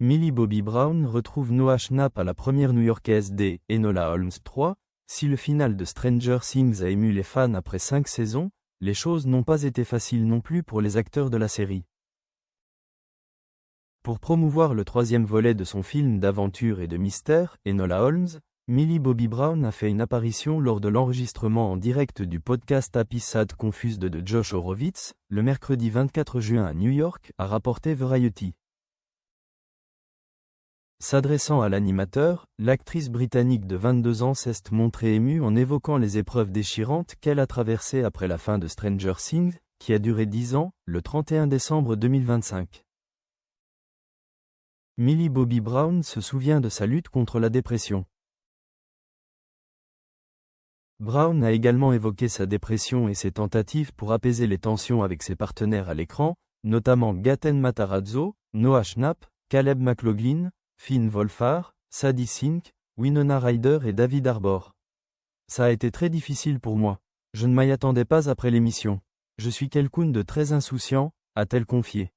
Millie Bobby Brown retrouve Noah Schnapp à la première new-yorkaise des Enola Holmes 3. Si le final de Stranger Things a ému les fans après 5 saisons, les choses n'ont pas été faciles non plus pour les acteurs de la série. Pour promouvoir le 3e volet de son film d'aventure et de mystère, Enola Holmes, Millie Bobby Brown a fait une apparition lors de l'enregistrement en direct du podcast Happy Sad Confused de Josh Horowitz, le mercredi 24 juin à New York, a rapporté Variety. S'adressant à l'animateur, l'actrice britannique de 22 ans s'est montrée émue en évoquant les épreuves déchirantes qu'elle a traversées après la fin de Stranger Things, qui a duré 10 ans, le 31 décembre 2025. Millie Bobby Brown se souvient de sa lutte contre la dépression. Brown a également évoqué sa dépression et ses tentatives pour apaiser les tensions avec ses partenaires à l'écran, notamment Gaten Matarazzo, Noah Schnapp, Caleb McLaughlin, Finn Wolfhard, Sadie Sink, Winona Ryder et David Harbour. Ça a été très difficile pour moi. Je ne m'y attendais pas après l'émission. Je suis quelqu'un de très insouciant, a-t-elle confié.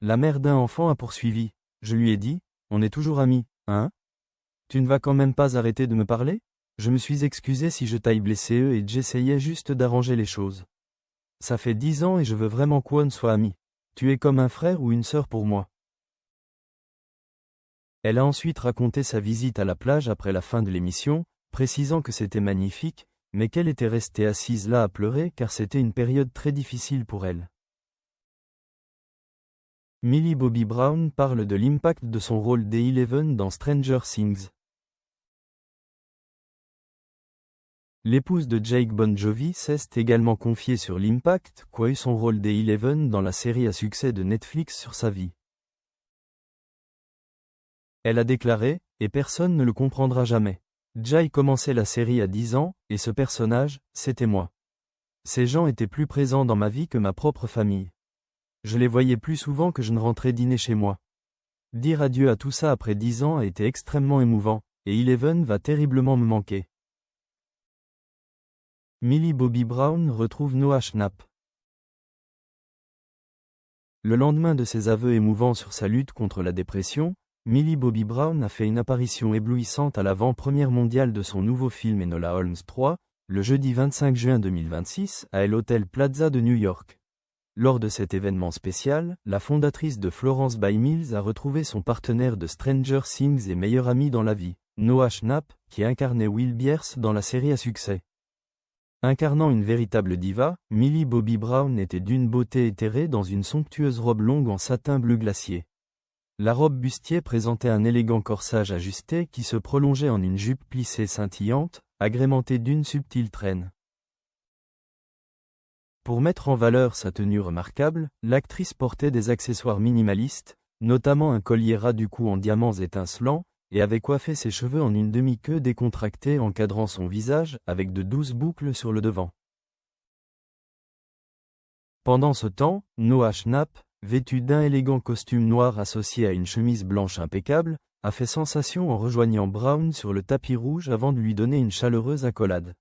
La mère d'un enfant a poursuivi. Je lui ai dit, on est toujours amis, hein? Tu ne vas quand même pas arrêter de me parler? Je me suis excusé si je t'ai blessé et j'essayais juste d'arranger les choses. Ça fait 10 ans et je veux vraiment qu'on soit amis. Tu es comme un frère ou une sœur pour moi. Elle a ensuite raconté sa visite à la plage après la fin de l'émission, précisant que c'était magnifique, mais qu'elle était restée assise là à pleurer car c'était une période très difficile pour elle. Millie Bobby Brown parle de l'impact de son rôle d'Eleven dans Stranger Things. L'épouse de Jake Bon Jovi s'est également confiée sur l'impact qu'a eu son rôle d'Eleven dans la série à succès de Netflix sur sa vie. Elle a déclaré, et personne ne le comprendra jamais. Jay commençait la série à 10 ans, et ce personnage, c'était moi. Ces gens étaient plus présents dans ma vie que ma propre famille. Je les voyais plus souvent que je ne rentrais dîner chez moi. Dire adieu à tout ça après 10 ans a été extrêmement émouvant, et Eleven va terriblement me manquer. Millie Bobby Brown retrouve Noah Schnapp. Le lendemain de ses aveux émouvants sur sa lutte contre la dépression, Millie Bobby Brown a fait une apparition éblouissante à l'avant-première mondiale de son nouveau film Enola Holmes 3, le jeudi 25 juin 2026, à l'Hôtel Plaza de New York. Lors de cet événement spécial, la fondatrice de Florence by Mills a retrouvé son partenaire de Stranger Things et meilleur ami dans la vie, Noah Schnapp, qui incarnait Will Bierce dans la série à succès. Incarnant une véritable diva, Millie Bobby Brown était d'une beauté éthérée dans une somptueuse robe longue en satin bleu glacier. La robe bustier présentait un élégant corsage ajusté qui se prolongeait en une jupe plissée scintillante, agrémentée d'une subtile traîne. Pour mettre en valeur sa tenue remarquable, l'actrice portait des accessoires minimalistes, notamment un collier ras du cou en diamants étincelants, et avait coiffé ses cheveux en une demi-queue décontractée encadrant son visage avec de douces boucles sur le devant. Pendant ce temps, Noah Schnapp, vêtu d'un élégant costume noir associé à une chemise blanche impeccable, a fait sensation en rejoignant Brown sur le tapis rouge avant de lui donner une chaleureuse accolade.